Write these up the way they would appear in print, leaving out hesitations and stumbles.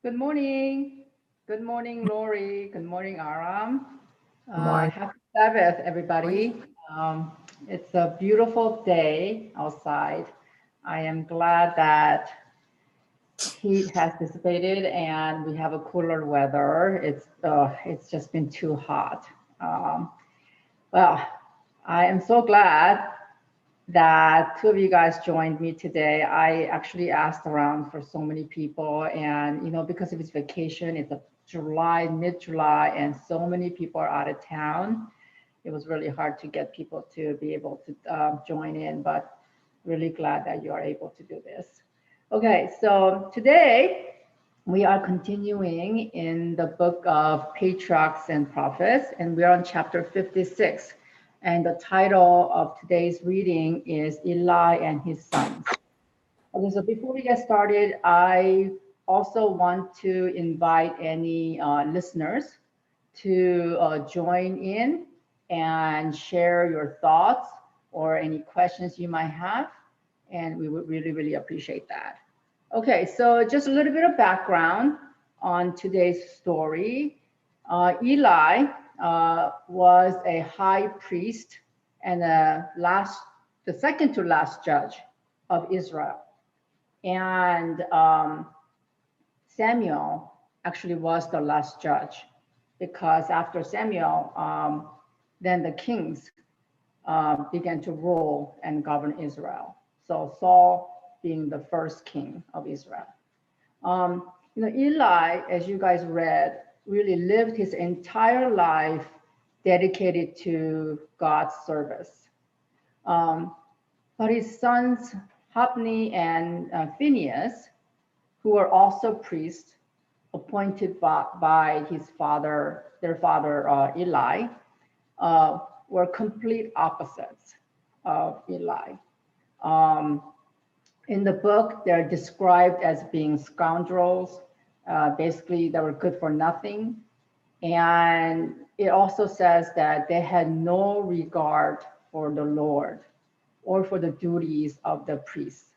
Good morning. Good morning, Lori. Good morning, Aram. Morning. Happy Sabbath, everybody. It's a beautiful day outside. I am glad that heat has dissipated and we have a cooler weather. It's just been too hot. Well, I am so glad that two of you guys joined me today. I actually asked around for so many people, and because of its vacation, it's a mid-July, and so many people are out of town. It was really hard to get people to be able to join in, but really glad that you are able to do this. Okay, so today we are continuing in the book of Patriarchs and Prophets, and we're on chapter 56. And the title of today's reading is Eli and his sons. Okay, so before we get started, I also want to invite any listeners to join in and share your thoughts or any questions you might have. And we would really, really appreciate that. Okay, so just a little bit of background on today's story. Eli was a high priest and the second to last judge of Israel. And Samuel actually was the last judge, because after Samuel, then the kings began to rule and govern Israel. So Saul being the first king of Israel. Eli, as you guys read, really lived his entire life dedicated to God's service. But his sons, Hophni and Phinehas, who were also priests appointed by their father Eli, were complete opposites of Eli. In the book, they're described as being scoundrels. Basically, they were good for nothing. And it also says that they had no regard for the Lord or for the duties of the priests.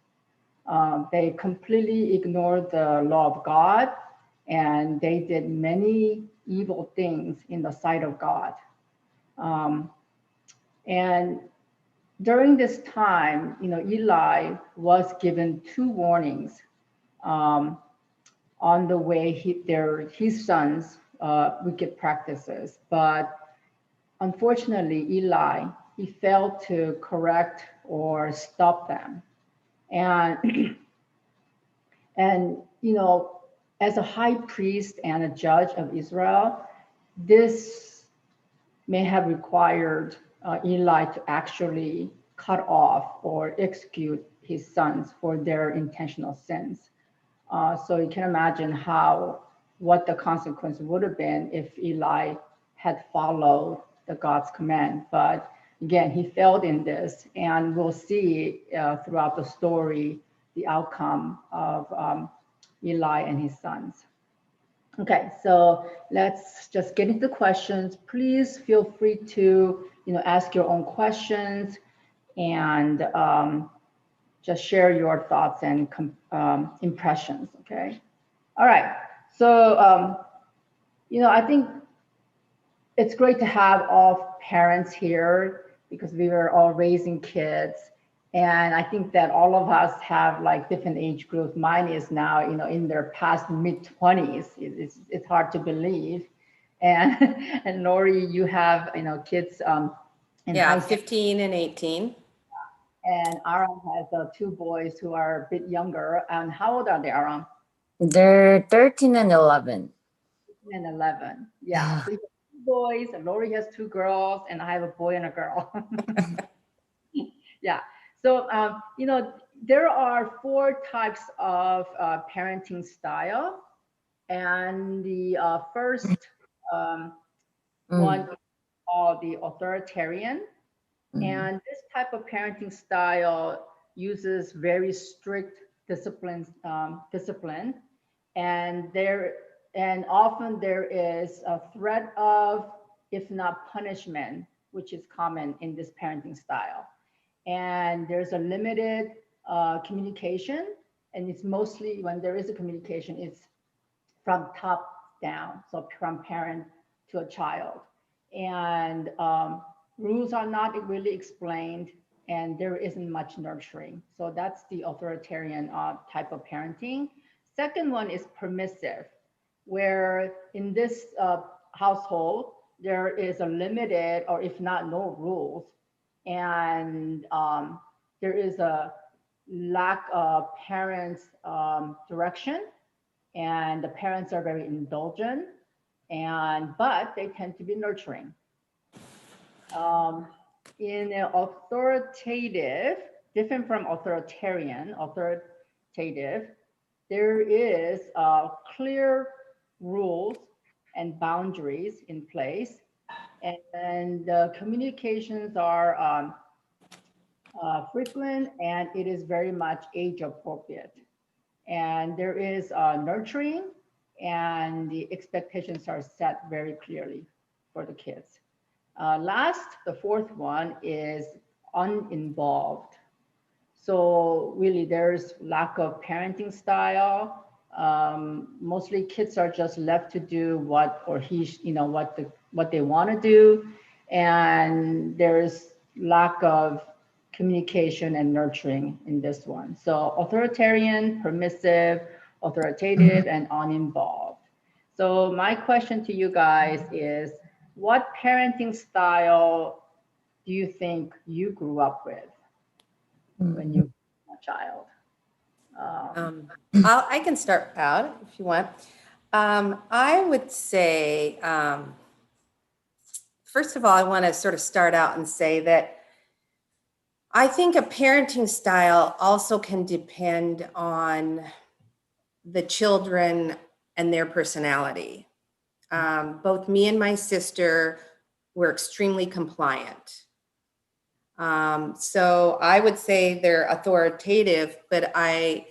They completely ignored the law of God, and they did many evil things in the sight of God. And during this time, Eli was given two warnings on the way his sons' wicked practices. But unfortunately, Eli, he failed to correct or stop them. And, as a high priest and a judge of Israel, this may have required Eli to actually cut off or execute his sons for their intentional sins. So you can imagine what the consequence would have been if Eli had followed the God's command. But again, he failed in this, and we'll see throughout the story the outcome of Eli and his sons. Okay, so let's just get into questions. Please feel free to ask your own questions and just share your thoughts and impressions. Okay. All right. So I think it's great to have all parents here, because we were all raising kids. And I think that all of us have like different age groups. Mine is now, in their past mid-20s. It's hard to believe. And and Lori, you have, kids in high school. 15 and 18. And Aram has two boys who are a bit younger. And how old are they, Aram? They're 13 and 11. 13 and 11. Yeah. So you have two boys, and Lori has two girls, and I have a boy and a girl. Yeah. So, there are 4 types of parenting style. And the first one is called the authoritarian. And this type of parenting style uses very strict discipline, and often there is a threat of, if not punishment, which is common in this parenting style. And there's a limited communication, and it's mostly when there is a communication, it's from top down, so from parent to a child. And rules are not really explained, and there isn't much nurturing. So that's the authoritarian type of parenting. Second one is permissive, where in this household, there is a limited or if not no rules. And there is a lack of parents' direction, and the parents are very indulgent, but they tend to be nurturing. In an authoritative, different from authoritarian, authoritative, there is clear rules and boundaries in place, and the communications are frequent, and it is very much age appropriate. And there is nurturing, and the expectations are set very clearly for the kids. Last, the fourth one is uninvolved. So really there's lack of parenting style. Mostly kids are just left to do what, or what they want to do. And there's lack of communication and nurturing in this one. So authoritarian, permissive, authoritative, and uninvolved. So my question to you guys is, what parenting style do you think you grew up with when you were a child? I can start out if you want. I would say, first of all, I want to sort of start out and say that I think a parenting style also can depend on the children and their personality. Both me and my sister were extremely compliant. So I would say they're authoritative, but I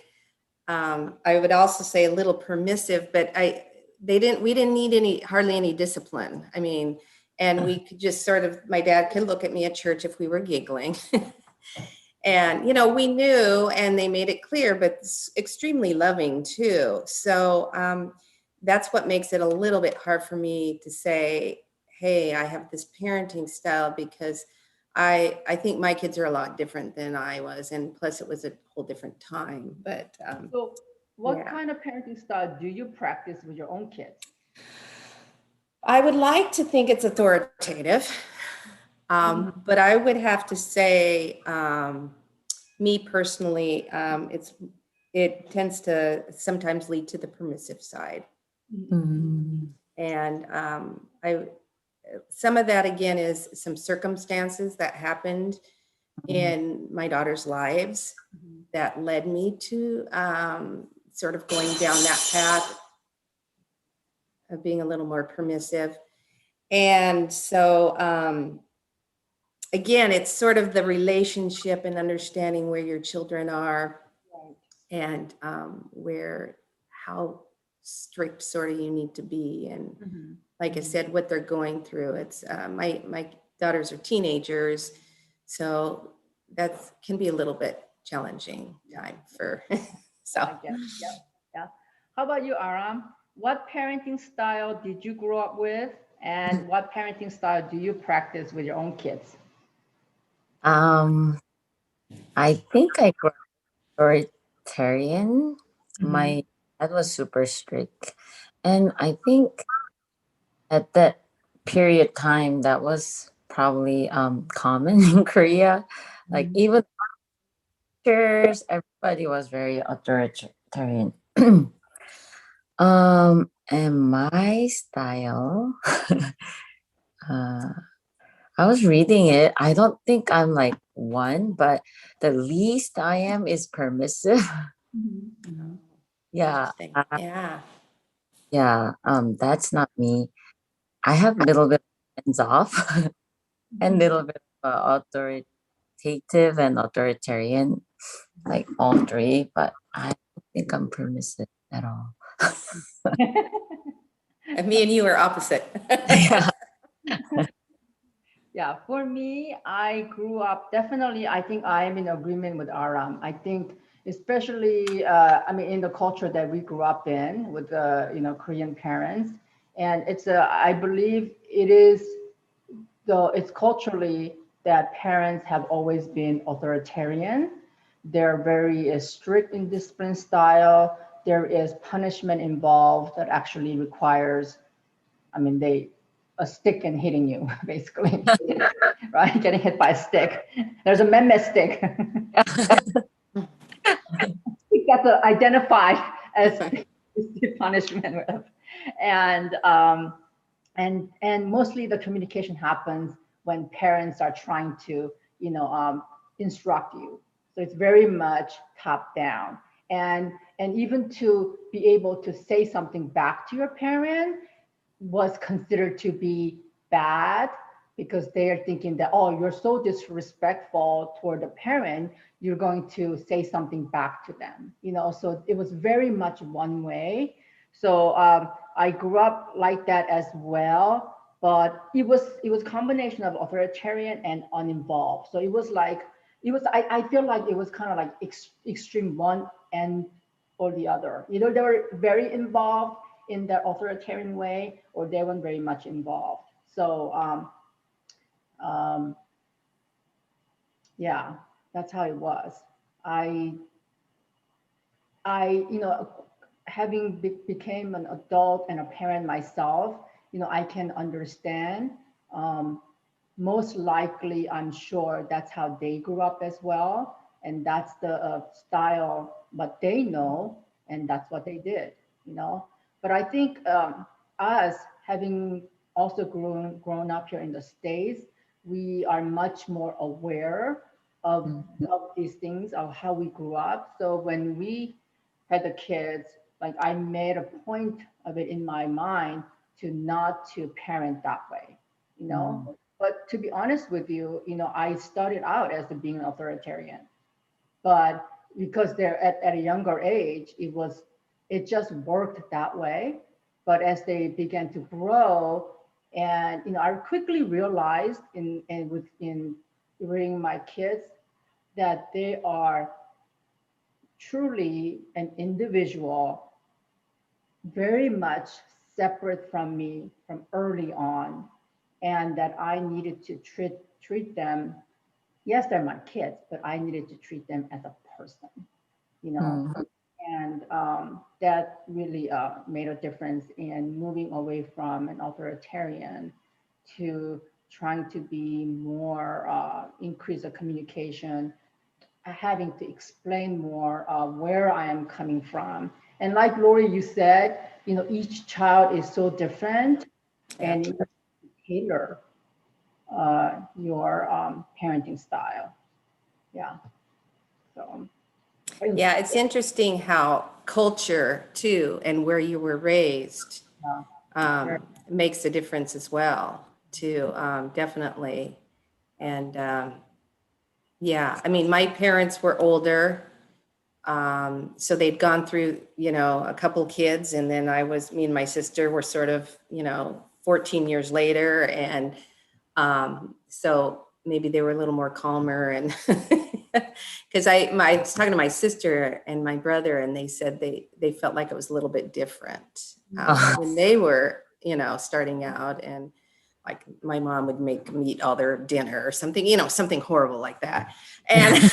would also say a little permissive, but we didn't need hardly any discipline. I mean, and we could just sort of, my dad could look at me at church if we were giggling. And, we knew, and they made it clear, but extremely loving too. So that's what makes it a little bit hard for me to say, hey, I have this parenting style, because I think my kids are a lot different than I was. And plus it was a whole different time, but. So what kind of parenting style do you practice with your own kids? I would like to think it's authoritative. But I would have to say, me personally, it tends to sometimes lead to the permissive side. And some of that again is some circumstances that happened in my daughter's lives that led me to sort of going down that path of being a little more permissive. And so, again, it's sort of the relationship and understanding where your children are, and how strict sort of you need to be. And like I said, what they're going through. It's my daughters are teenagers, so that can be a little bit challenging time for. So. I guess, yeah. How about you, Aram? What parenting style did you grow up with, and what parenting style do you practice with your own kids? I think I grew up authoritarian. My dad was super strict, and I think at that period time that was probably common in Korea. Like even teachers, everybody was very authoritarian. And my style, I was reading it. I don't think I'm like one, but the least I am is permissive. Yeah. Yeah. That's not me. I have a little bit hands off and a little bit authoritative and authoritarian, like all three, but I don't think I'm permissive at all. And me and you are opposite. Yeah, Yeah, for me, I grew up definitely. I think I am in agreement with Aram. I think, especially, I mean, in the culture that we grew up in with Korean parents, and I believe it is it's culturally that parents have always been authoritarian. They're very strict in discipline style. There is punishment involved that actually requires, I mean, a stick and hitting you, basically, right? Getting hit by a stick. There's a meme stick. That's identified as punishment, and mostly the communication happens when parents are trying to, instruct you. So it's very much top down, and even to be able to say something back to your parent was considered to be bad because they are thinking that, oh, you're so disrespectful toward the parent, you're going to say something back to them, so it was very much one way. So I grew up like that as well, but it was combination of authoritarian and uninvolved. So it was like, I feel like it was kind of like extreme one and or the other. Either they were very involved in the authoritarian way, or they weren't very much involved. So yeah, that's how it was. I having became an adult and a parent myself, I can understand. Um, Most likely, I'm sure that's how they grew up as well, and that's the style, but they know, and that's what they did. But I think us having also grown up here in the States, we are much more aware of these things, of how we grew up. So when we had the kids, like I made a point of it in my mind to not to parent that way. But to be honest with you, I started out as being an authoritarian, but because they're at a younger age, it just worked that way. But as they began to grow, and I quickly realized in rearing my kids that they are truly an individual, very much separate from me from early on, and that I needed to treat them. Yes, they're my kids, but I needed to treat them as a person, you know. And that really made a difference in moving away from an authoritarian to trying to be more increase the communication, having to explain more where I am coming from. And like Lori, you said, each child is so different, and you have to tailor your parenting style. Yeah. So. Yeah, it's interesting how culture too and where you were raised makes a difference as well too, definitely. And yeah, I mean, my parents were older, so they'd gone through, a couple kids, and then me and my sister were sort of, 14 years later, and so maybe they were a little more calmer, and because I was talking to my sister and my brother, and they said they felt like it was a little bit different when they were, starting out, and like my mom would make them eat all their dinner or something, something horrible like that. And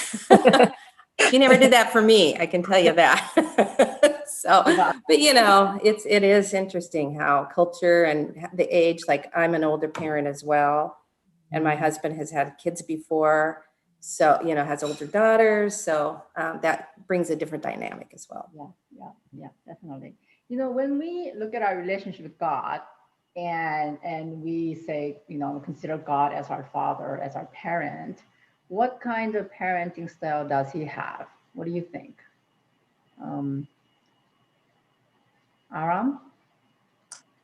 she never did that for me, I can tell you that. So, but it is interesting how culture and the age, like I'm an older parent as well, and my husband has had kids before, so has older daughters, so that brings a different dynamic as well. Yeah, definitely. When we look at our relationship with God, and we say, consider God as our father, as our parent, what kind of parenting style does he have? What do you think? Aram,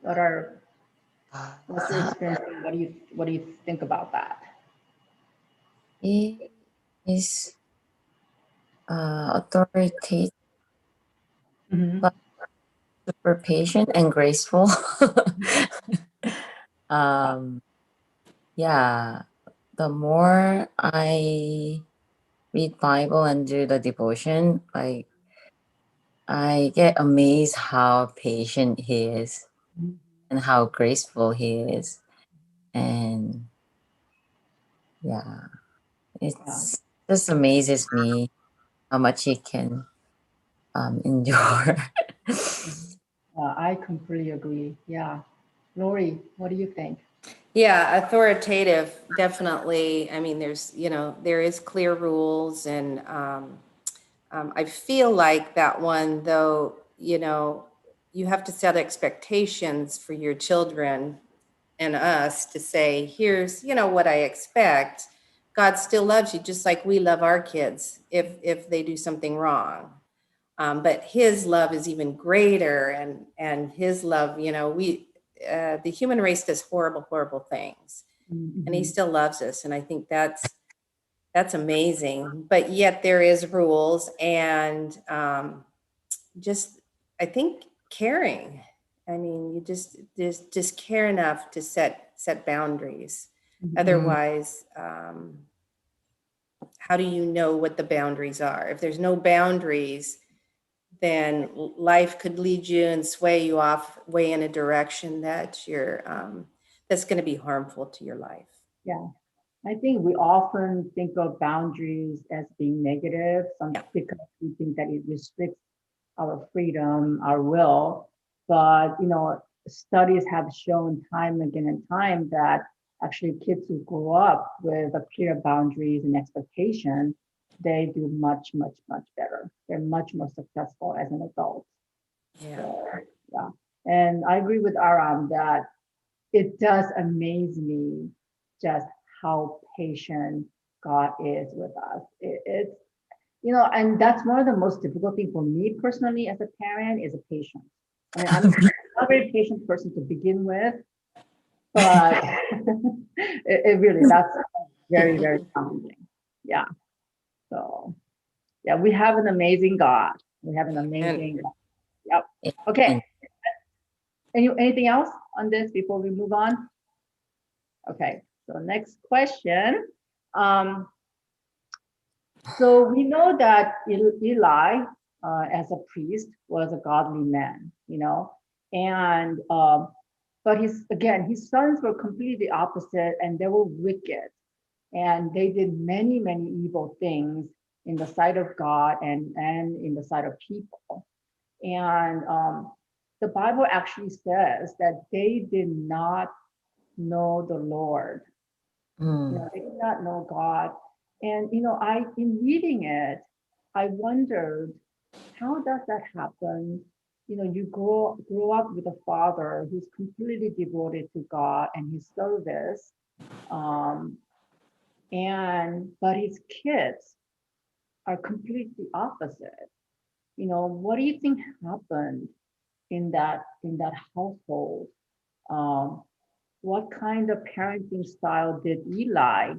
what's your experience? What do you think about that? He is authoritative, but super patient and graceful. Yeah, the more I read Bible and do the devotion, like I get amazed how patient he is and how graceful he is. And yeah, it's just amazes me how much he can endure. I completely agree. Yeah. Lori, what do you think? Yeah, authoritative, definitely. I mean, there is clear rules, and I feel like that one, though, you have to set expectations for your children and us to say, here's, what I expect. God still loves you just like we love our kids if they do something wrong. But his love is even greater, and his love, the human race does horrible, horrible things, and he still loves us. And I think that's amazing. But yet there is rules, and just, I think, caring. I mean, you just care enough to set boundaries. Otherwise, how do you know what the boundaries are? If there's no boundaries, then life could lead you and sway you off way in a direction that that's going to be harmful to your life. Yeah. I think we often think of boundaries as being negative, because we think that it restricts our freedom, our will. But studies have shown time again and time that actually kids who grow up with a clear boundaries and expectation, they do much, much, much better. They're much more successful as an adult. Yeah. So, yeah. And I agree with Aram that it does amaze me just how patient God is with us. It's, and that's one of the most difficult thing for me personally as a parent is a patience. I mean, I'm not a very patient person to begin with, but it really, that's very, very challenging. Yeah. So, yeah, we have an amazing God. We have an amazing God. Yep. Okay. And Anything else on this before we move on? Okay. So next question. So we know that Eli, as a priest, was a godly man, and but his sons were completely opposite, and they were wicked, and they did many, many evil things in the sight of God and in the sight of people. And the Bible actually says that they did not know the Lord. They did not know God. And in reading it, I wondered, how does that happen? You grow up with a father who's completely devoted to God and his service, but his kids are completely opposite. What do you think happened in that household? Um, what kind of parenting style did Eli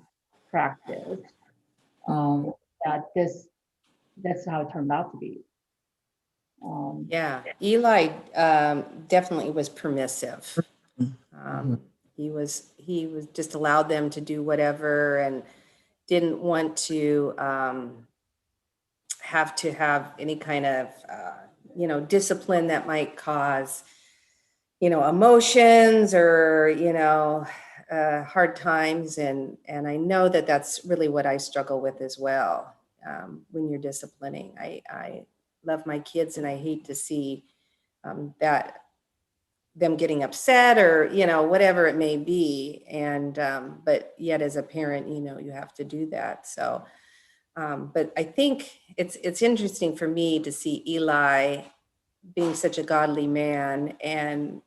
practice? That that's how it turned out to be. Yeah, Eli definitely was permissive. He was just allowed them to do whatever, and didn't want to have any kind of discipline that might cause emotions or hard times, and I know that that's really what I struggle with as well. When you're disciplining, I love my kids, and I hate to see that them getting upset or whatever it may be, and but yet as a parent you have to do that. So but I think it's interesting for me to see Eli being such a godly man, and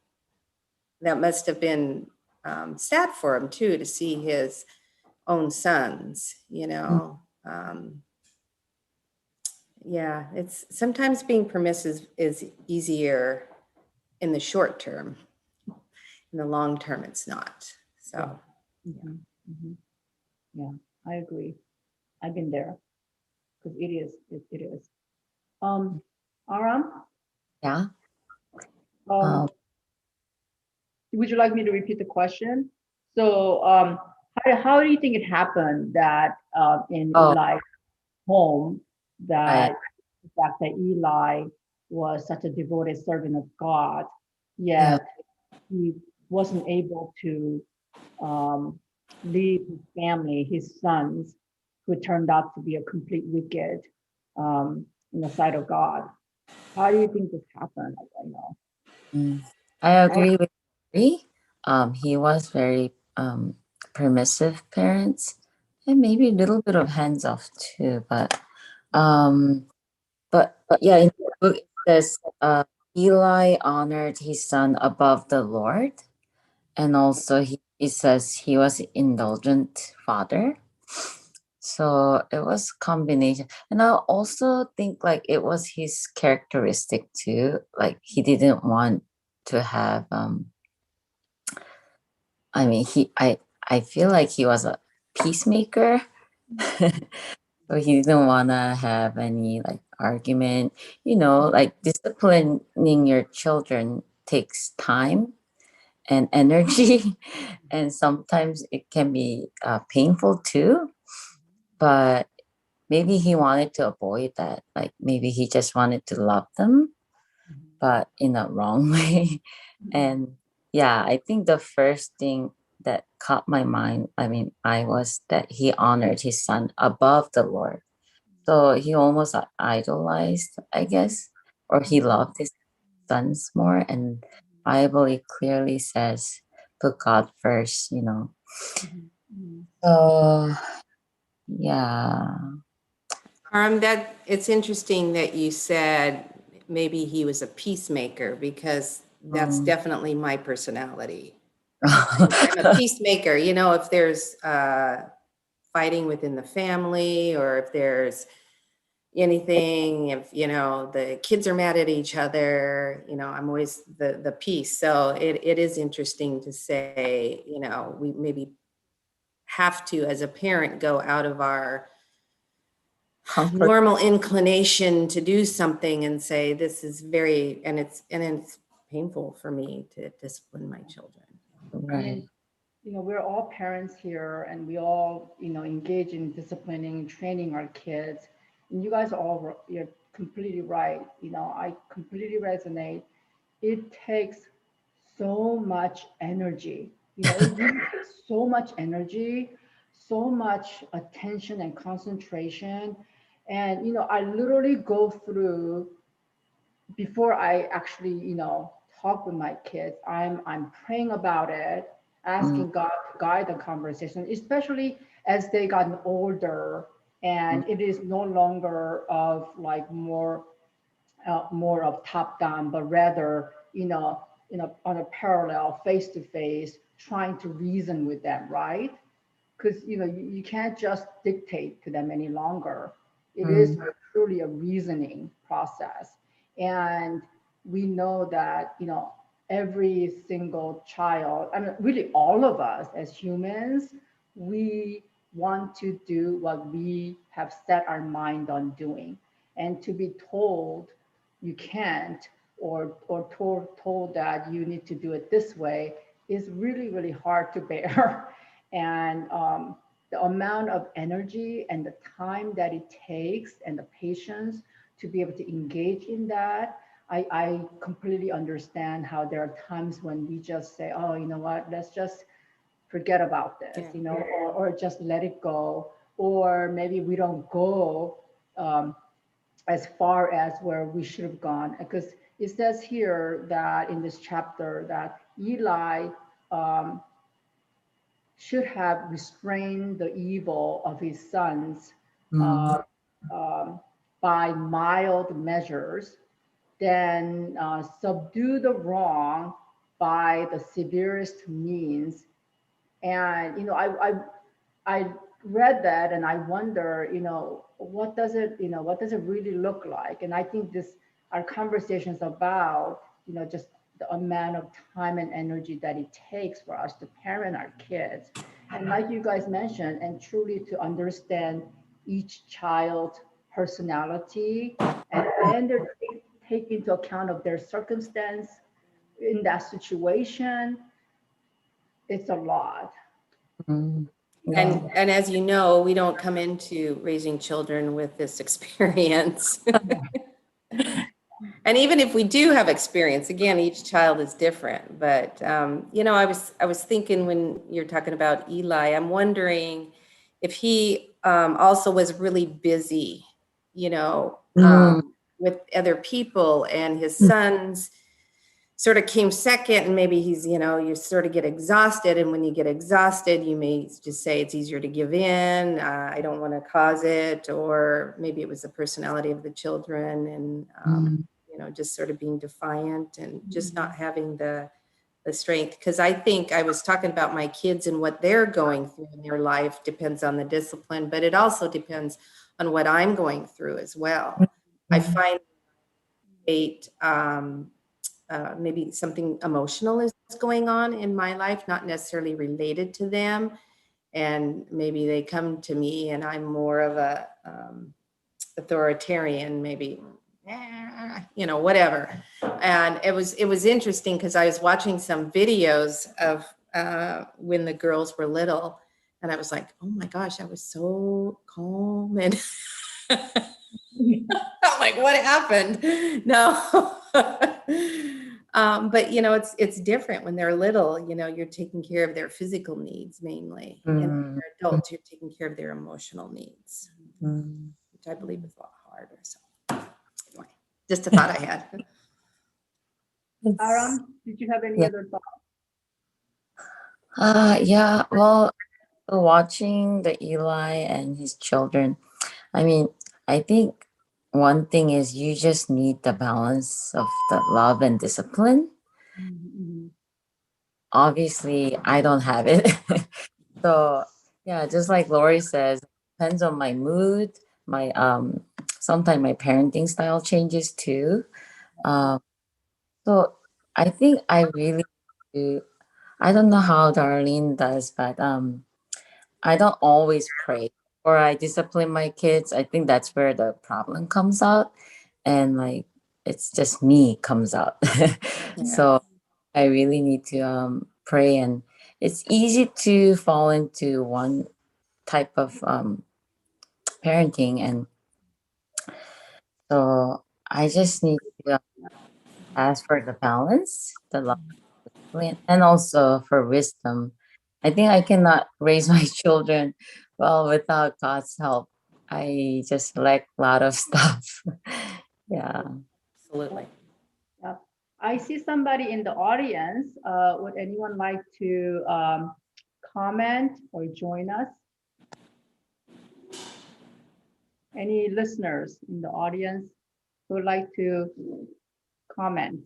that must have been sad for him too, to see his own sons, yeah, it's sometimes being permissive is easier in the short term. In the long term, it's not. So, Yeah, I agree. I've been there because it is. It is. Aram, yeah. would you like me to repeat the question? So, how do you think it happened that in Oh, Eli's home, right. that the fact that Eli was such a devoted servant of God, Yeah. yet he wasn't able to um, leave his family, his sons, who turned out to be a complete wicked in the sight of God. How do you think this happened? I know. Mm. I agree with Lee. He was very permissive parents, and maybe a little bit of hands off too. Um, but yeah, in the book it says Eli honored his son above the Lord, and also he says he was indulgent father. So it was combination, and I also think like it was his characteristic too. Like he didn't want to have I mean I feel like he was a peacemaker. So he didn't wanna have any like argument. Like disciplining your children takes time and energy, and sometimes it can be painful too. But maybe he wanted to avoid that. Like maybe he just wanted to love them, but in a wrong way. And yeah, I think the first thing that caught my mind, I was that he honored his son above the Lord. So he almost idolized, I guess, or he loved his sons more. And Bible it clearly says, put God first. So yeah. That it's interesting that you said maybe he was a peacemaker, because that's Um, definitely my personality. I'm a peacemaker. If there's fighting within the family, or if there's anything, if the kids are mad at each other, I'm always the peace. So it is interesting to say, we maybe have to, as a parent, go out of our comfort. normal inclination to do something and say, this is it's painful for me to discipline my children. I mean, Right. we're all parents here and we all, engage in disciplining, training our kids. And you guys you're completely right. I completely resonate. It takes so much energy. It really takes so much energy, so much attention and concentration. And, I literally go through before I actually, talk with my kids, I'm praying about it, Mm, asking God to guide the conversation, especially as they gotten older mm, and it is no longer of like more of top down, but rather, on a parallel, face to face, trying to reason with them, right? Because you can't just dictate to them any longer. It is mm, truly a reasoning process. And we know that every single child, I mean really all of us as humans, we want to do what we have set our mind on doing. And to be told you can't, or told that you need to do it this way, is really really hard to bear. And the amount of energy and the time that it takes and the patience to be able to engage in that, I completely understand how there are times when we just say, oh, you know what, let's just forget about this, Yeah. or just let it go. Or maybe we don't go as far as where we should have gone. Because it says here that in this chapter that Eli um, should have restrained the evil of his sons mm, uh, um, by mild measures, then subdue the wrong by the severest means. And I read that and I wonder, what does it really look like? And I think our conversation is about, just the amount of time and energy that it takes for us to parent our kids. And like you guys mentioned, and truly to understand each child's personality, and then take into account of their circumstance in that situation. It's a lot. mm. And as you know, we don't come into raising children with this experience. And even if we do have experience, again, each child is different. But you know, I was thinking when you're talking about Eli, I'm wondering if he also was really busy, you know, with other people, and his sons sort of came second, and maybe he's, you know, you sort of get exhausted, and when you get exhausted, you may just say it's easier to give in. I don't want to cause it, or maybe it was the personality of the children, and you know, just sort of being defiant and just not having the strength. Because I think I was talking about my kids and what they're going through in their life depends on the discipline, but it also depends on what I'm going through as well. I find maybe something emotional is going on in my life, not necessarily related to them. And maybe they come to me and I'm more of a authoritarian, maybe, you know, whatever. And it was interesting because I was watching some videos of when the girls were little, and I was like, oh my gosh, I was so calm, and I'm like, what happened? No. But you know, it's different when they're little. You know, you're taking care of their physical needs mainly, and when they're adults, you're taking care of their emotional needs, which I believe is a lot harder. So anyway, just a thought I had. Aram, did you have any other thoughts? Yeah, well, watching the Eli and his children, I mean, I think one thing is you just need the balance of the love and discipline. Obviously, I don't have it. So, yeah, just like Lori says, depends on my mood, my sometimes my parenting style changes too. So I think I really do. I don't know how Darlene does, but I don't always pray or I discipline my kids. I think that's where the problem comes out, and like it's just me comes out. So I really need to pray, and it's easy to fall into one type of parenting, and so I just need to ask for the balance, the love, and also for wisdom. I think I cannot raise my children well without God's help. I just lack a lot of stuff. Yeah. Absolutely. Yep. I see somebody in the audience. Would anyone like to comment or join us? Any listeners in the audience who would like to comment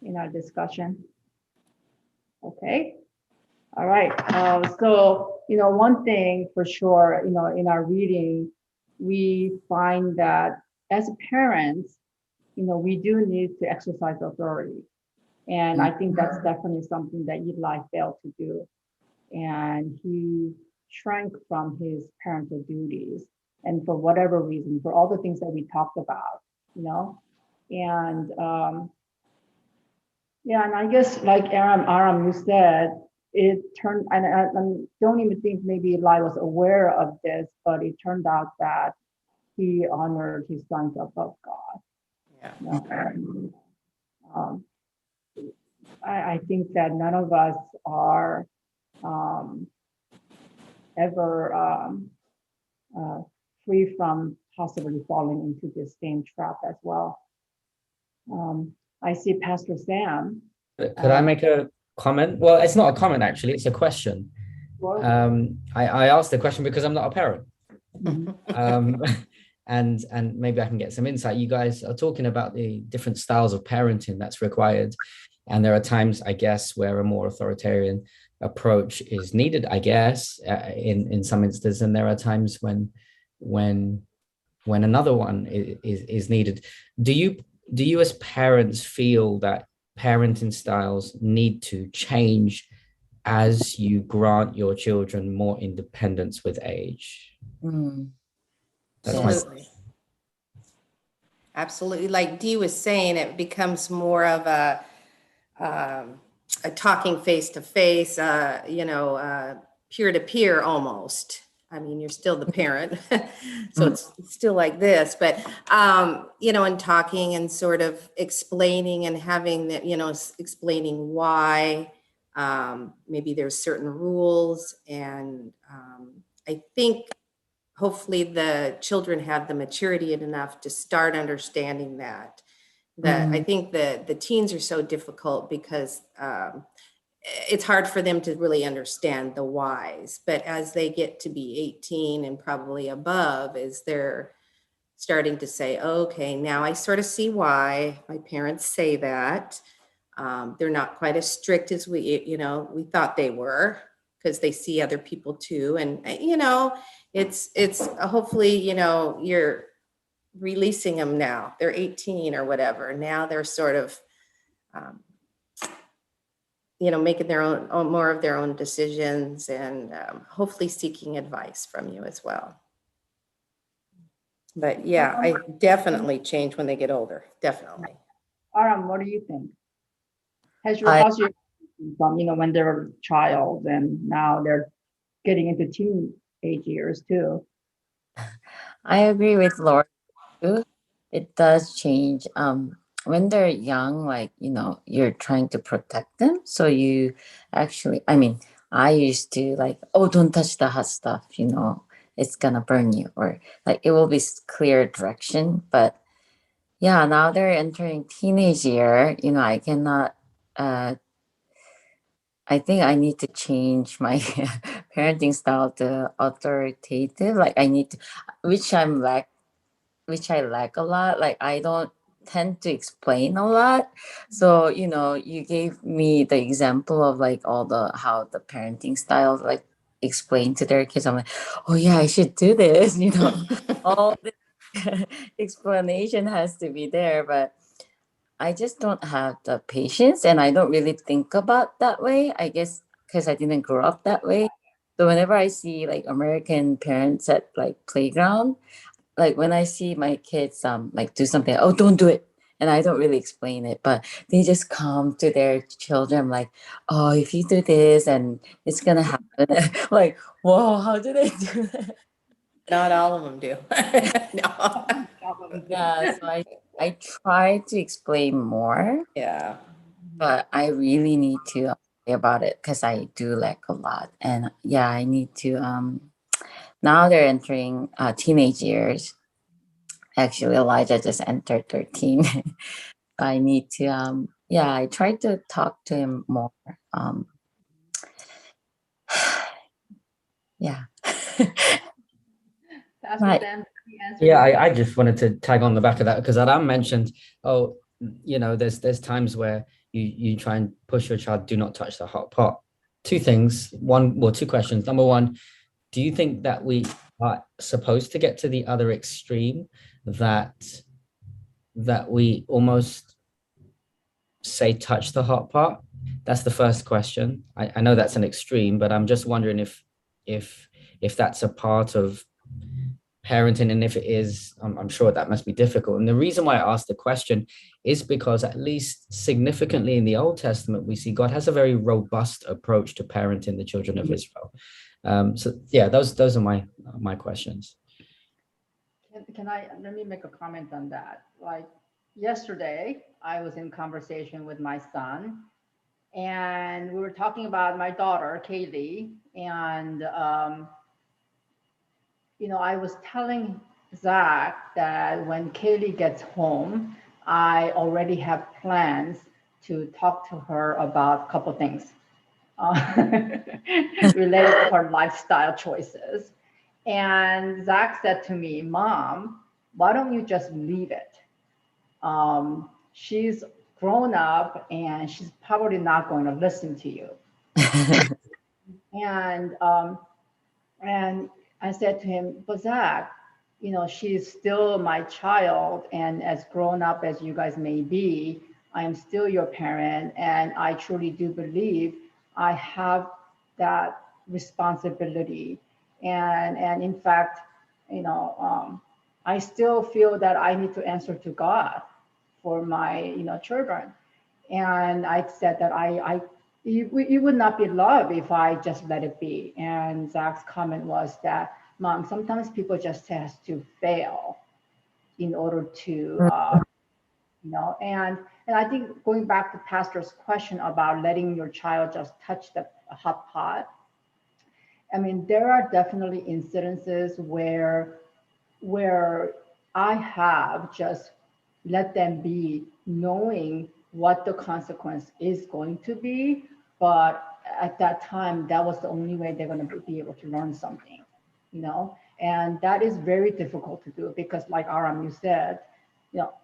in our discussion? Okay. All right. So, you know, one thing for sure, you know, in our reading, we find that as parents, you know, we do need to exercise authority. And I think that's definitely something that Eli failed to do. And he shrank from his parental duties. And for whatever reason, for all the things that we talked about, you know, and yeah, and I guess like Aram, you said, it turned, and I don't even think maybe Eli was aware of this, but it turned out that he honored his sons above God. Yeah. You know? And, I think that none of us are ever free from possibly falling into this same trap as well. I see Pastor Sam. Could I make a comment? Well, it's not a comment, actually. It's a question. I asked the question because I'm not a parent. And maybe I can get some insight. You guys are talking about the different styles of parenting that's required. And there are times, I guess, where a more authoritarian approach is needed, I guess, in some instances. And there are times when another one is needed. Do you as parents feel that parenting styles need to change as you grant your children more independence with age? Absolutely. Absolutely. Like Dee was saying, it becomes more of a talking face to face, you know, peer-to-peer almost. I mean, you're still the parent, so it's still like this, but, you know, and talking and sort of explaining and having that, you know, explaining why, maybe there's certain rules. And I think hopefully the children have the maturity enough to start understanding that. I think the teens are so difficult because it's hard for them to really understand the whys. But as they get to be 18 and probably above, is they're starting to say, okay, now I sort of see why my parents say that. They're not quite as strict as we thought they were, because they see other people too. And, you know, it's hopefully, you know, you're releasing them now. They're 18 or whatever. Now they're sort of, you know, making their own more of their own decisions, and hopefully seeking advice from you as well. But yeah, I definitely change when they get older. Definitely. Aram, what do you think? How's your from, you know, when they're a child and now they're getting into teenage years too? I agree with Laura too. It does change. When they're young, like, you know, you're trying to protect them. So you actually, I mean, I used to like, oh, don't touch the hot stuff, you know, it's gonna burn you, or like it will be clear direction. But yeah, now they're entering teenage year, you know, I cannot, I think I need to change my parenting style to authoritative. Like I need to, which which I lack a lot. Like I don't tend to explain a lot. So, you know, you gave me the example of like all the how the parenting styles like explain to their kids. I'm like, oh yeah, I should do this, you know. All the explanation has to be there, but I just don't have the patience, and I don't really think about that way. I guess because I didn't grow up that way. So whenever I see like American parents at like playground, like when I see my kids like do something, oh, don't do it, and I don't really explain it, but they just come to their children like, oh, if you do this and it's gonna happen. Like, whoa, how do they do that? Not all of them do. No. Yeah, so I try to explain more, Yeah. but I really need to say about it because I do lack a lot, and yeah, I need to now they're entering teenage years. Actually, Elijah just entered 13. I need to yeah, I try to talk to him more. Yeah. Pastor Right. Sam, can you answer Yeah, this? I just wanted to tag on the back of that because Adam mentioned, oh, you know, there's times where you try and push your child, do not touch the hot pot. Two things. Two questions. Number one, do you think that we are supposed to get to the other extreme, that we almost say touch the hot pot? That's the first question. I know that's an extreme, but I'm just wondering if that's a part of parenting, and if it is, I'm sure that must be difficult. And the reason why I asked the question is because at least significantly in the Old Testament, we see God has a very robust approach to parenting the children of Israel. So yeah, those are my questions. Let me make a comment on that. Like yesterday, I was in conversation with my son, and we were talking about my daughter, Kaylee, and you know, I was telling Zach that when Kaylee gets home, I already have plans to talk to her about a couple things related to her lifestyle choices. And Zach said to me, Mom, why don't you just leave it? She's grown up and she's probably not going to listen to you. And and I said to him, but Zach, you know, she's still my child, and as grown up as you guys may be, I am still your parent, and I truly do believe I have that responsibility. And in fact, you know, I still feel that I need to answer to God for my, you know, children. And I said that you would not be loved if I just let it be. And Zach's comment was that, Mom, sometimes people just has to fail in order to, and I think going back to Pastor's question about letting your child just touch the hot pot, I mean, there are definitely incidences where I have just let them be, knowing what the consequence is going to be. But at that time, that was the only way they're going to be able to learn something, and that is very difficult to do because, like Aram, you said,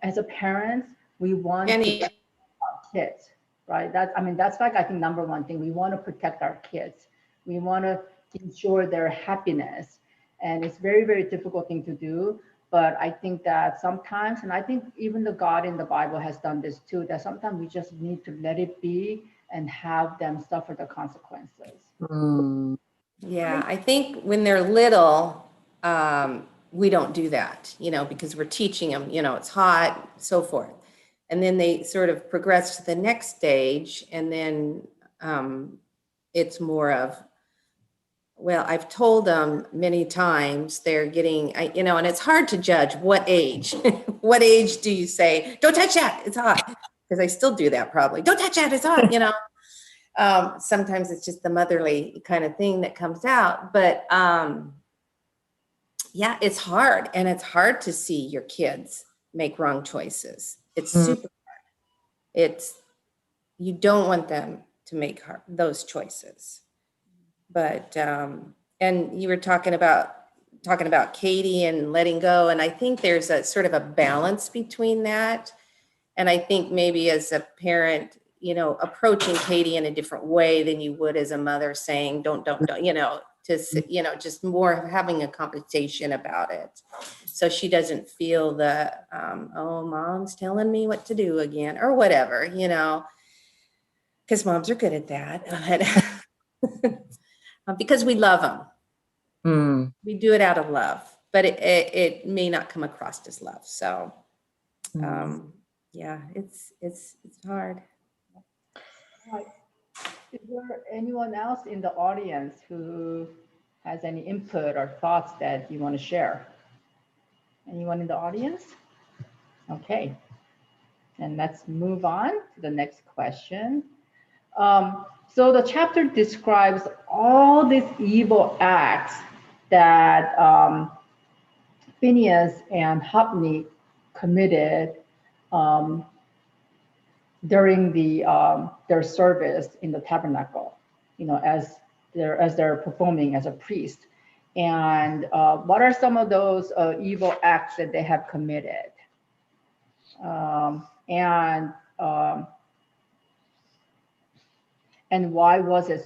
as a parents, we want to Any, protect our kids, right? That's like, I think, number one thing. We want to protect our kids. We want to ensure their happiness. And it's very, very difficult thing to do. But I think that sometimes, and I think even the God in the Bible has done this too, that sometimes we just need to let it be and have them suffer the consequences. Mm. yeah, I think when they're little, we don't do that, because we're teaching them, it's hot, so forth. And then they sort of progress to the next stage, and then it's more of, well, I've told them many times they're getting, and it's hard to judge what age. What age do you say, don't touch that, it's hot? Because I still do that probably. Don't touch that, it's hot, sometimes it's just the motherly kind of thing that comes out. But yeah, it's hard. And it's hard to see your kids make wrong choices. It's super hard. You don't want them to make those choices. But and you were talking about Katie and letting go, and I think there's a sort of a balance between that. And I think maybe as a parent, approaching Katie in a different way than you would as a mother, saying don't, just more of having a conversation about it, so she doesn't feel the oh, Mom's telling me what to do again or whatever, because moms are good at that. Because we love them. Mm. We do it out of love, but it may not come across as love. So, yeah, it's hard. Right. Is there anyone else in the audience who has any input or thoughts that you want to share? Anyone in the audience? Okay. And let's move on to the next question. So the chapter describes all these evil acts that Phineas and Hophni committed during their service in the tabernacle, as they're performing as a priest. And what are some of those evil acts that they have committed? And why was it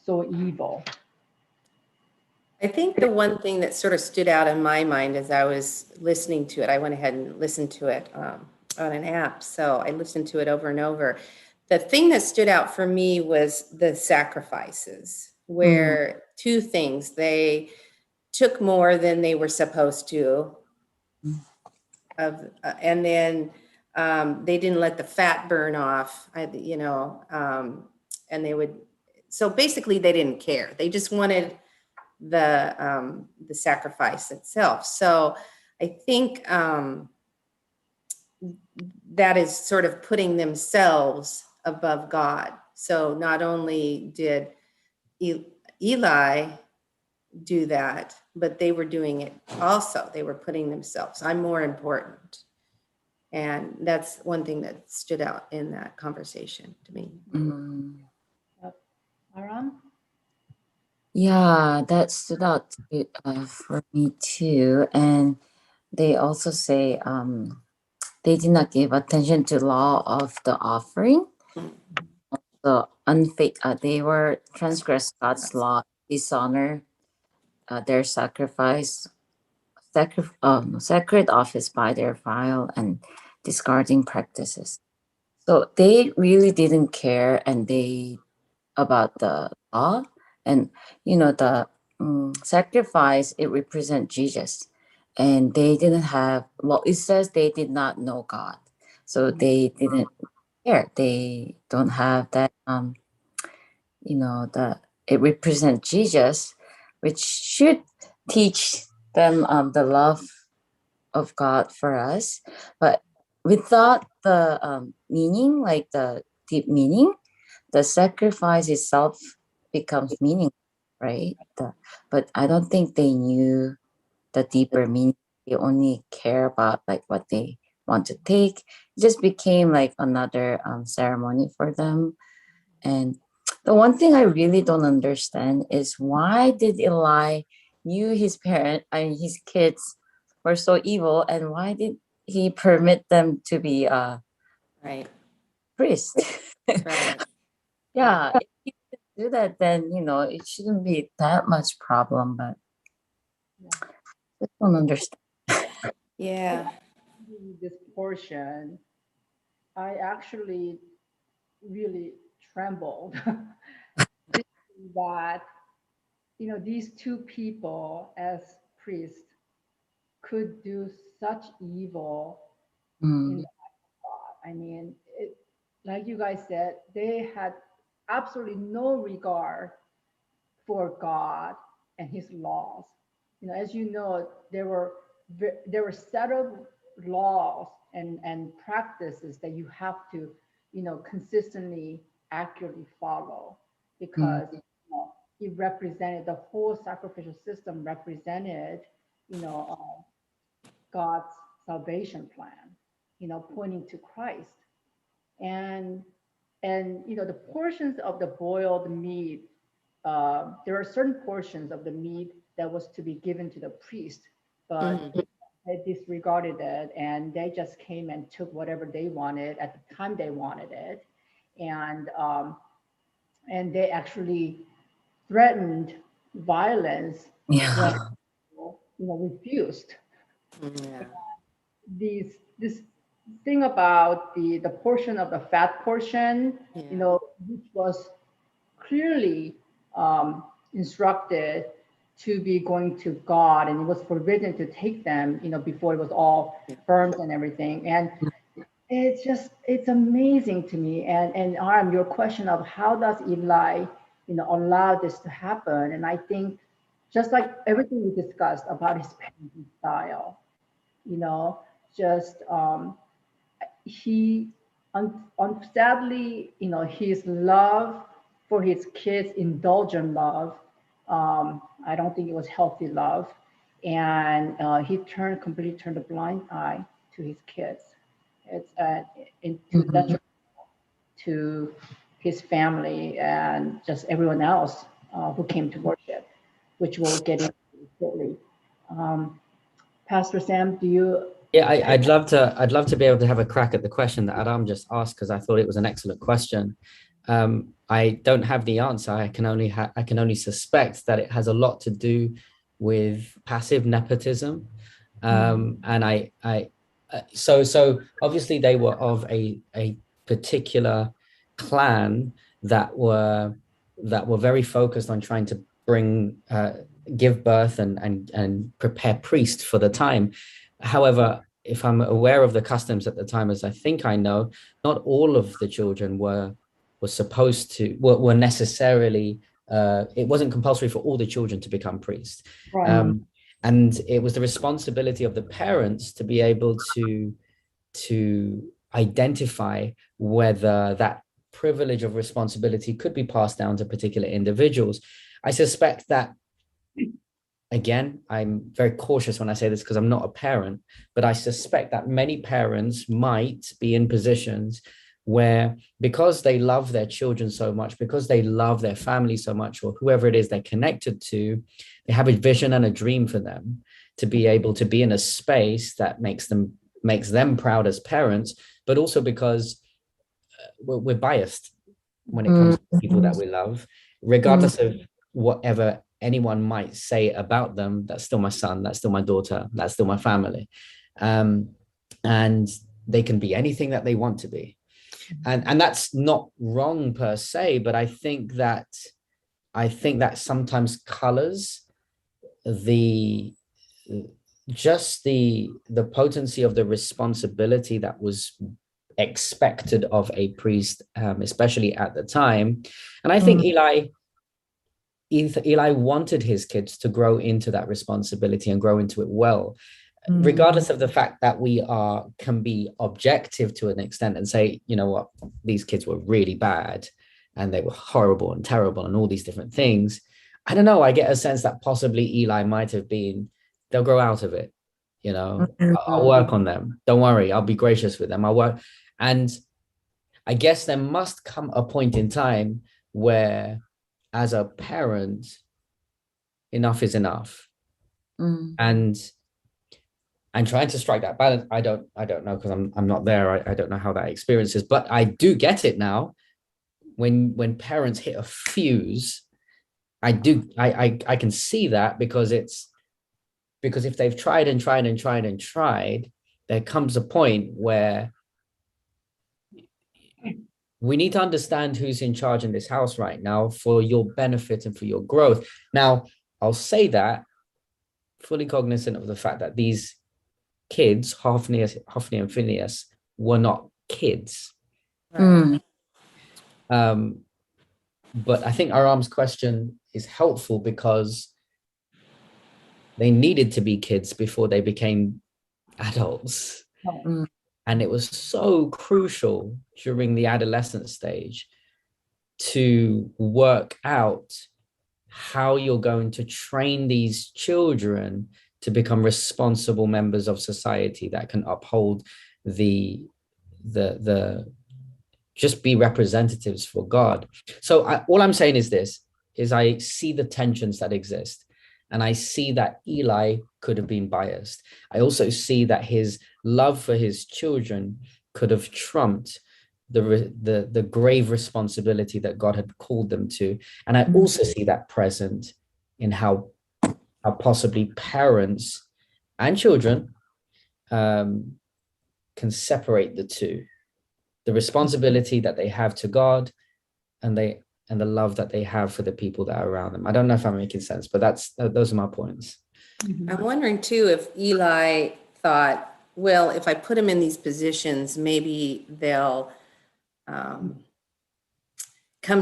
so evil? I think the one thing that sort of stood out in my mind as I was listening to it, I went ahead and listened to it on an app. So I listened to it over and over. The thing that stood out for me was the sacrifices, where two things: they took more than they were supposed to, and then they didn't let the fat burn off, and they would. So basically, they didn't care. They just wanted the sacrifice itself. So I think that is sort of putting themselves above God. So not only did Eli do that, but they were doing it also. They were putting themselves, I'm more important. And that's one thing that stood out in that conversation to me. Aram? Yeah, that stood out for me too. And they also say they did not give attention to law of the offering. So they were transgress God's law, dishonor their sacred office by their vile and discarding practices. So they really didn't care about the law, and the sacrifice, it represents Jesus, and they didn't have, well, it says they did not know God, so they didn't care. They don't have that it represents Jesus, which should teach them the love of God for us, but without the meaning, like the deep meaning, the sacrifice itself becomes meaningless, right? But I don't think they knew the deeper meaning. They only care about like what they want to take. It just became like another ceremony for them. And the one thing I really don't understand is why did Eli knew his kids were so evil, and why did he permit them to be Right. priests? Right. Yeah, if he didn't do that, then it shouldn't be that much problem. But I don't understand. Yeah. This portion, I actually really trembled that, these two people as priests could do such evil in the Mm, eyes of God. I mean, like you guys said, they had absolutely no regard for God and his laws. As you know, there were set of laws and practices that you have to, consistently, accurately follow, mm, because it represented the whole sacrificial system represented, God's salvation plan, pointing to Christ. And the portions of the boiled meat, there are certain portions of the meat that was to be given to the priest, but Mhm. they disregarded it, and they just came and took whatever they wanted at the time they wanted it. And they actually threatened violence when yeah. refused. Yeah. This thing about the portion of the fat portion, Yeah. which was clearly instructed to be going to God, and it was forbidden to take them, before it was all Yeah. burnt and everything. And it's amazing to me. And Aram, your question of how does Eli, allow this to happen? And I think just like everything we discussed about his parenting style, you know, just he sadly, his love for his kids, indulgent love. I don't think it was healthy love, and he completely turned a blind eye to his kids. It's into Mhm. detriment to his family and just everyone else who came to worship, which we'll get into shortly. Um, Pastor Sam, do you? Yeah, I'd love to be able to have a crack at the question that Adam just asked, because I thought it was an excellent question. I don't have the answer. I can only suspect that it has a lot to do with passive nepotism. And so obviously they were of a particular clan that were very focused on trying to give birth and prepare priests for the time. However, if I'm aware of the customs at the time, as I think I know, not all of the children were necessarily, it wasn't compulsory for all the children to become priests. Right. And it was the responsibility of the parents to be able to identify whether that privilege of responsibility could be passed down to particular individuals. I suspect that, again, I'm very cautious when I say this because I'm not a parent, but I suspect that many parents might be in positions where, because they love their children so much, because they love their family so much, or whoever it is they're connected to, they have a vision and a dream for them to be able to be in a space that makes them proud as parents, but also because we're biased when it comes to people that we love, regardless of whatever anyone might say about them. That's still my son, that's still my daughter, that's still my family. And they can be anything that they want to be. And that's not wrong per se, but I think that sometimes colors the the potency of the responsibility that was expected of a priest, especially at the time. And I think Eli wanted his kids to grow into that responsibility and grow into it well, regardless of the fact that we can be objective to an extent and say, you know what, these kids were really bad and they were horrible and terrible and all these different things. I don't know. I get a sense that possibly Eli might have been, they'll grow out of it. You know, I'll work on them. Don't worry. I'll be gracious with them. I'll work. And I guess there must come a point in time where, as a parent, enough is enough. And trying to strike that balance, I don't know, because I'm not there. I don't know how that experience is, but I do get it now. When parents hit a fuse, I can see that, because if they've tried and tried and tried and tried, there comes a point where we need to understand who's in charge in this house right now for your benefit and for your growth. Now, I'll say that fully cognizant of the fact that these kids, Hophni and Phineas, were not kids. Right. But I think Aram's question is helpful, because they needed to be kids before they became adults. And it was so crucial during the adolescent stage to work out how you're going to train these children to become responsible members of society that can uphold the just be representatives for God. So all I'm saying is this, is I see the tensions that exist. And I see that Eli could have been biased. I also see that his love for his children could have trumped the grave responsibility that God had called them to. And I also see that present in how possibly parents and children can separate the two. The responsibility that they have to God and the love that they have for the people that are around them. I don't know if I'm making sense, but those are my points. I'm wondering too if Eli thought, well, if I put them in these positions, maybe they'll come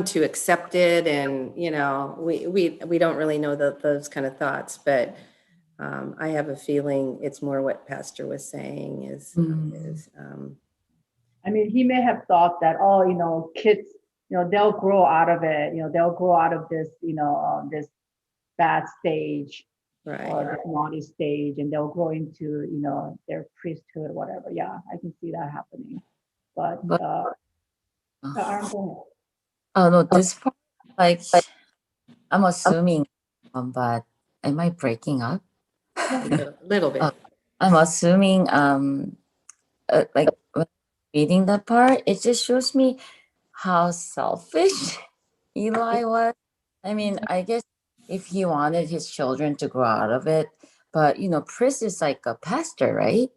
to accept it. And, you know, we don't really know those kind of thoughts, but I have a feeling it's more what Pastor was saying is I mean, he may have thought that, oh, you know, kids, you know, they'll grow out of it. You know, they'll grow out of this, you know, this bad stage, right. or this naughty stage, and they'll grow into, you know, their priesthood, whatever. Yeah, I can see that happening. But Aaron, go Oh no, this part, like, I'm assuming, but am I breaking up? A little bit. I'm assuming, like, when reading that part, it just shows me how selfish Eli was. I mean, I guess if he wanted his children to grow out of it, but you know, priest is like a pastor, right?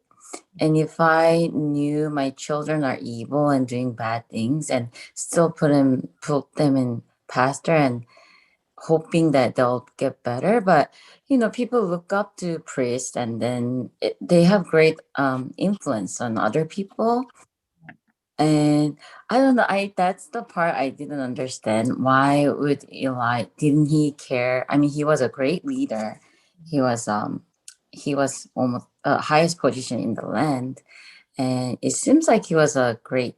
And if I knew my children are evil and doing bad things and still put them in pastor and hoping that they'll get better, but you know, people look up to priests and then they have great influence on other people. And I don't know, that's the part I didn't understand. Why would Eli, didn't he care? I mean, he was a great leader. He was almost highest position in the land, and it seems like he was a great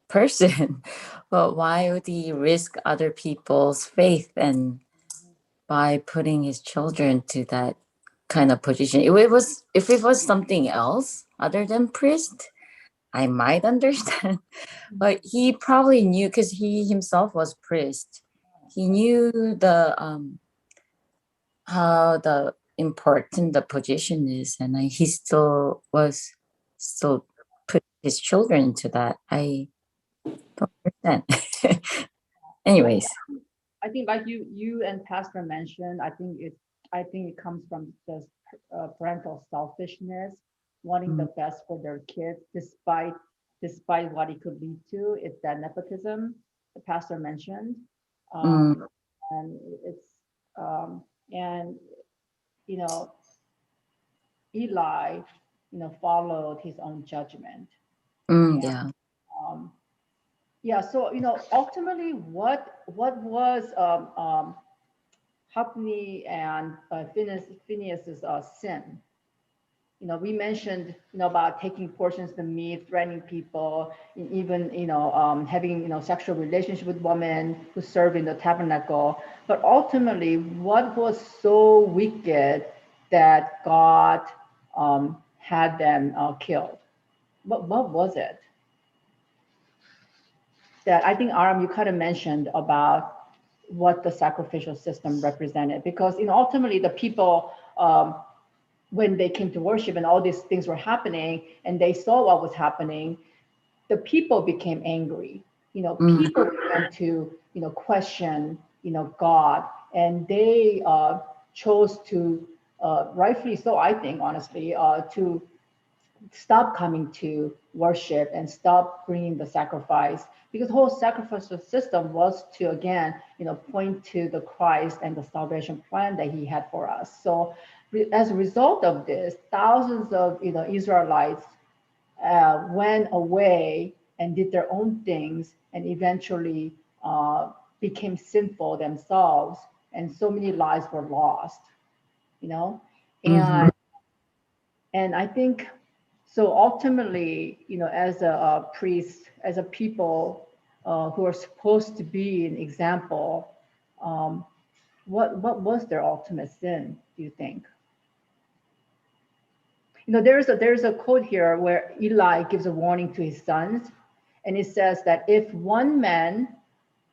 person. But why would he risk other people's faith and by putting his children to that kind of position? If it was something else other than priest, I might understand. But he probably knew, because he himself was priest. He knew the how the important the position is, and he still put his children into that. I don't understand. Anyways, I think, like you and Pastor mentioned, I think it comes from just parental selfishness, wanting the best for their kids, despite what it could lead to. It's that nepotism the pastor mentioned, and it's and you know, Eli, you know, followed his own judgment, Yeah. Um, yeah, so ultimately, what was Hophni and Phineas's sin? We mentioned about taking portions of the meat, threatening people, and even having sexual relationship with women who serve in the tabernacle. But ultimately, what was so wicked that God had them killed? What was it? That I think, Aram, you kind of mentioned about what the sacrificial system represented, because ultimately the people, when they came to worship and all these things were happening and they saw what was happening, the people became angry. People began to question God, and they chose to, rightfully so, I think, honestly, to stop coming to worship and stop bringing the sacrifice, because the whole sacrificial system was to, again, point to the Christ and the salvation plan that he had for us. So as a result of this, thousands of Israelites went away and did their own things, and eventually became sinful themselves, and so many lives were lost, and and I think, so ultimately, as a priest, as a people who are supposed to be an example, um, what was their ultimate sin, do you think? There's a quote here where Eli gives a warning to his sons, and it says that if one man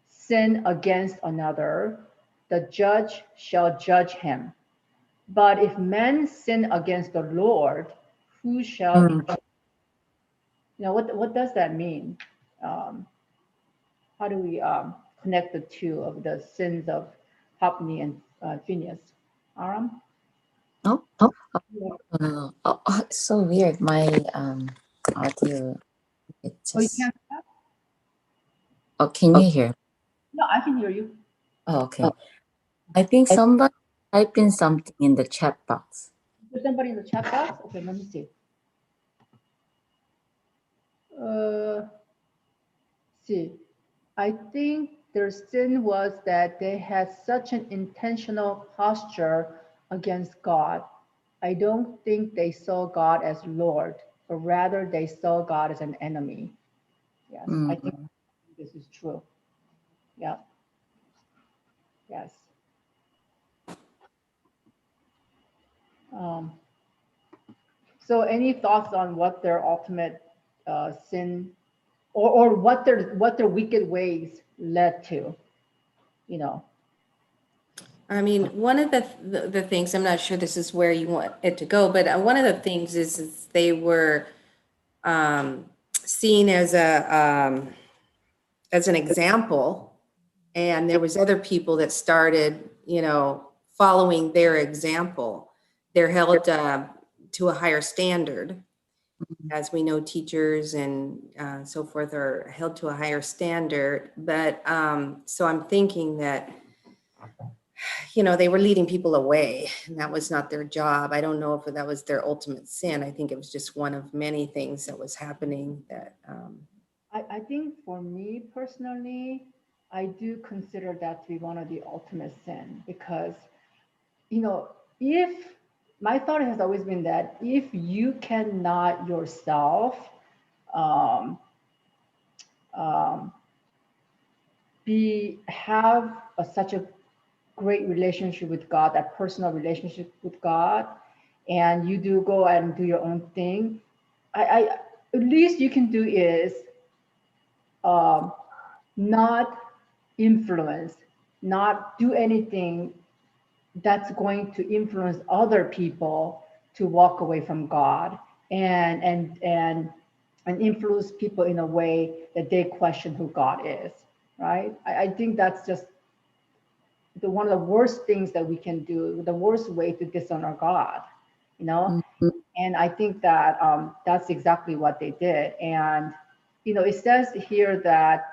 sin against another, the judge shall judge him. But if men sin against the Lord, who shall be judged? What does that mean? Um, how do we connect the two of the sins of Hophni and Phineas? Aram? Oh, it's so weird. My audio, it Oh, you just. can't? Oh, can you hear? No, I can hear you. Oh, okay. I think somebody typed in something in the chat box. Is there somebody in the chat box? Okay, let me see. See, I think their sin was that they had such an intentional posture against God. I don't think they saw God as Lord, but rather they saw God as an enemy. Yes, I think this is true. Yeah. Yes. Um, so any thoughts on what their ultimate sin, or what their wicked ways led to, you know? I mean, one of the things, I'm not sure this is where you want it to go, but one of the things is they were seen as as an example, and there was other people that started, following their example. They're held to a higher standard. As we know, teachers and so forth are held to a higher standard. But so I'm thinking that, they were leading people away, and that was not their job. I don't know if that was their ultimate sin. I think it was just one of many things that was happening that. I think for me personally, I do consider that to be one of the ultimate sin, because, if my thought has always been that if you cannot yourself um, um, such a great relationship with God, that personal relationship with God, and you do go and do your own thing, I at least you can do is not influence, not do anything that's going to influence other people to walk away from God, and influence people in a way that they question who God is, right? I think that's just one of the worst things that we can do, the worst way to dishonor God, you know? And I think that that's exactly what they did. And, it says here that,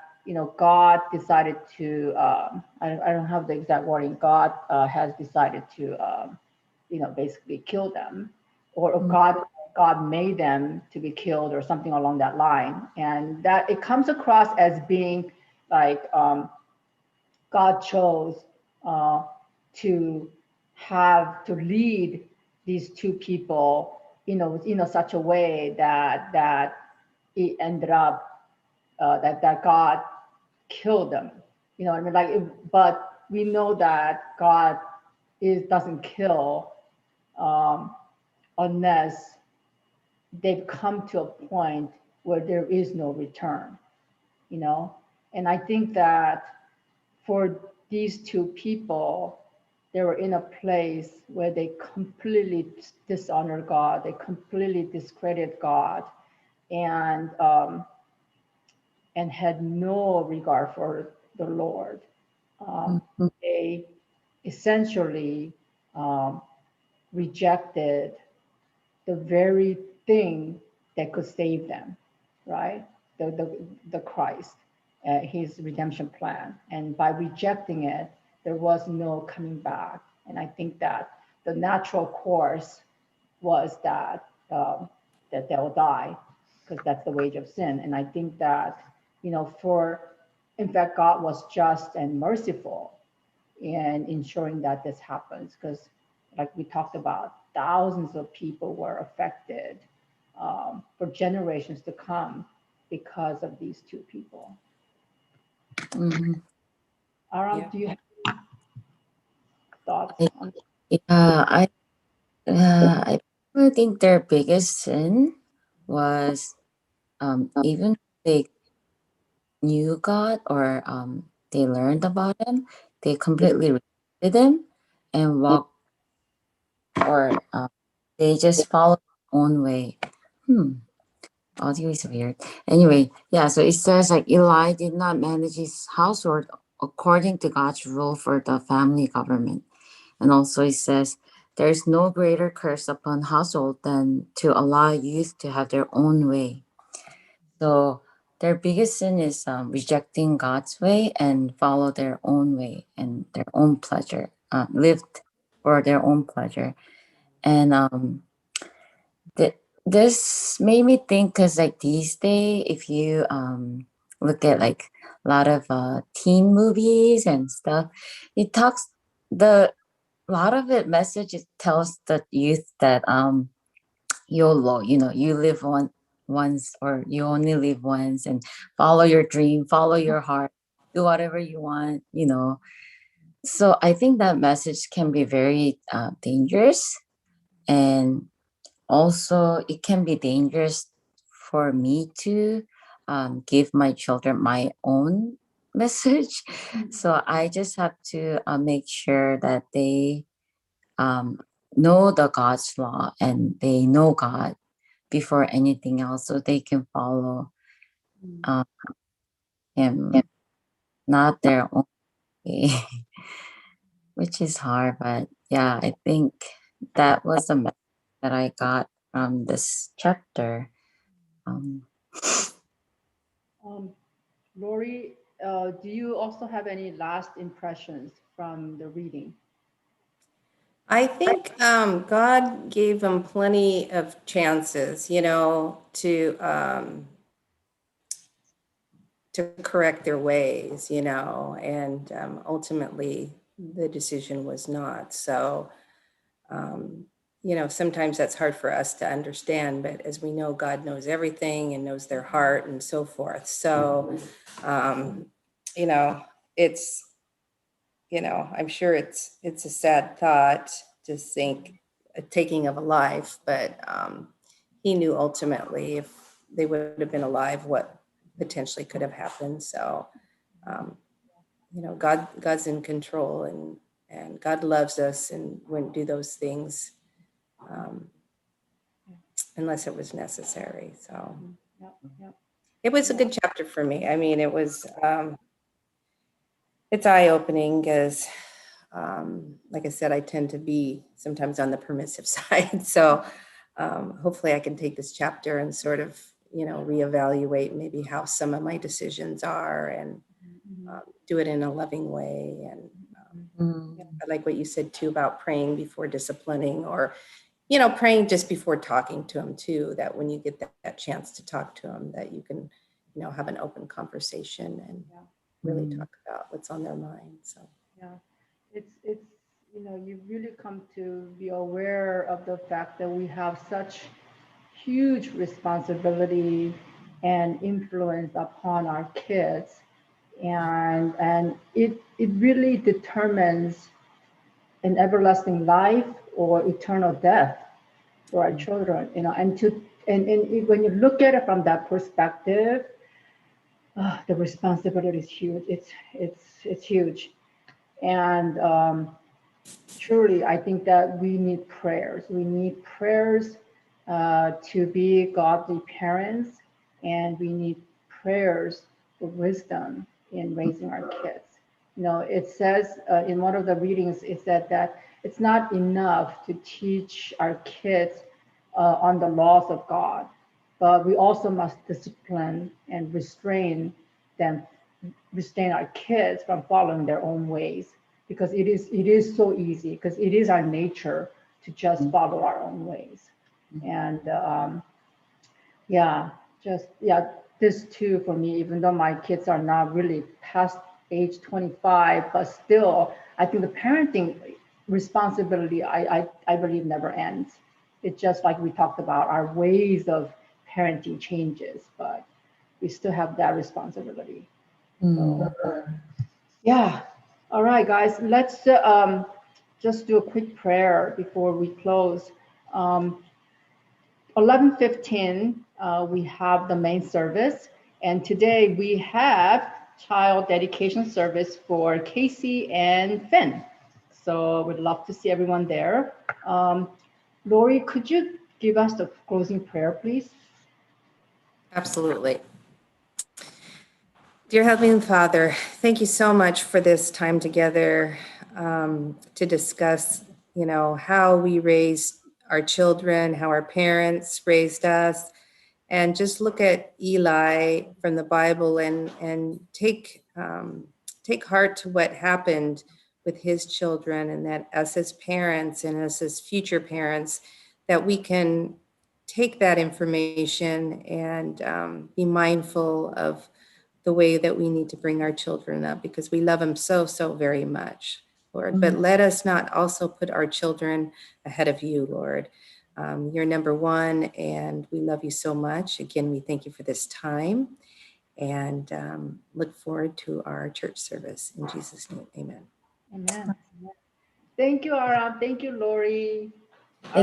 God decided to, I don't have the exact wording, God has decided to, basically kill them, or God God made them to be killed or something along that line. And that it comes across as being like God chose to lead these two people, such a way that it ended up that God killed them. You know what I mean? But we know that God doesn't kill unless they've come to a point where there is no return, you know? And I think that for these two people, they were in a place where they completely dishonor God, they completely discredit God, and had no regard for the Lord. They essentially rejected the very thing that could save them, right? The Christ, his redemption plan. And by rejecting it, there was no coming back. And I think that the natural course was that that they'll die, because that's the wage of sin. And I think that, in fact, God was just and merciful in ensuring that this happens, because like we talked about, thousands of people were affected for generations to come because of these two people. Mhm. Aram, Yeah. do you have thoughts on this? Yeah, I really think their biggest sin was even they knew God or they learned about him, they completely rejected him and walked or they just followed their own way. Audio is weird. Anyway, yeah, so it says like Eli did not manage his household according to God's rule for the family government. And also it says there is no greater curse upon household than to allow youth to have their own way. So their biggest sin is rejecting God's way and follow their own way and their own pleasure, lived for their own pleasure. And this made me think because like these days, if you look at like a lot of teen movies and stuff, it talks the a lot of it messages tells the youth that YOLO, you live once or you only live once and follow your dream, follow your heart, do whatever you want. So I think that message can be very dangerous, and also it can be dangerous for me to give my children my own message. So I just have to make sure that they um, know the God's law and they know God before anything else, so they can follow um, Him, not their own way, which is hard. But yeah, I think that was the message that I got from this chapter. Um, Lori, do you also have any last impressions from the reading? I think God gave them plenty of chances, to correct their ways, and ultimately the decision was not. So, sometimes that's hard for us to understand, but as we know, God knows everything and knows their heart and so forth. So, you know, it's, I'm sure it's a sad thought to think a taking of a life, but he knew ultimately if they would have been alive, what potentially could have happened. So, God's in control, and God loves us and wouldn't do those things unless it was necessary. So Yep. it was a good chapter for me. I mean, it was, it's eye-opening because, like I said, I tend to be sometimes on the permissive side. So hopefully I can take this chapter and sort of, reevaluate maybe how some of my decisions are and do it in a loving way. And I like what you said too about praying before disciplining, or, praying just before talking to them too, that when you get that chance to talk to them, that you can, have an open conversation and really talk about what's on their mind. So Yeah, it's you really come to be aware of the fact that we have such huge responsibility and influence upon our kids, and it really determines an everlasting life or eternal death for our children, and when you look at it from that perspective, the responsibility is huge. It's huge. And truly, I think that we need prayers. We need prayers to be godly parents, and we need prayers for wisdom in raising our kids. It says in one of the readings, it said that it's not enough to teach our kids on the laws of God, but we also must discipline and restrain our kids from following their own ways, because it is so easy, because it is our nature to just follow our own ways. And this too for me, even though my kids are not really past age 25, but still I think the parenting responsibility, I believe, never ends. It's just like we talked about, our ways of parenting changes, but we still have that responsibility. So, yeah. All right, guys, let's just do a quick prayer before we close. 11:15, we have the main service, and today we have child dedication service for Casey and Finn. So we'd love to see everyone there. Lori, could you give us the closing prayer, please? absolutely. Dear Heavenly Father, thank you so much for this time together to discuss, how we raised our children, how our parents raised us, and just look at Eli from the Bible and take heart to what happened with his children, and that us as parents and us as future parents, that we can take that information and be mindful of the way that we need to bring our children up, because we love them so, so very much, Lord. But let us not also put our children ahead of you, Lord. You're number one, and we love you so much. Again, we thank you for this time, and look forward to our church service. In Jesus' name, amen. Amen. Thank you, Aram. Thank you, Lori.